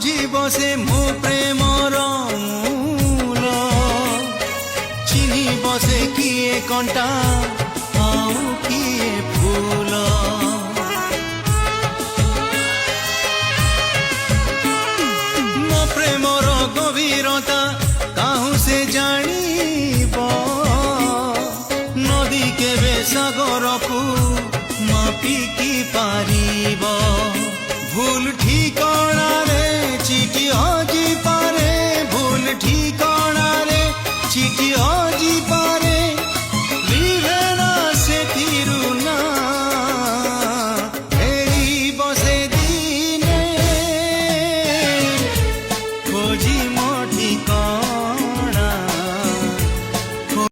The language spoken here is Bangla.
বুঝিব সে মো প্রেমর মূল চিহ্নিব সে কিয়ে কণ্টা আউ কিয়ে ফুল মো প্রেমর গভীরতা কাহু সে জানিব নদী কেবে সাগরকু মাপিকি পারিব ভুল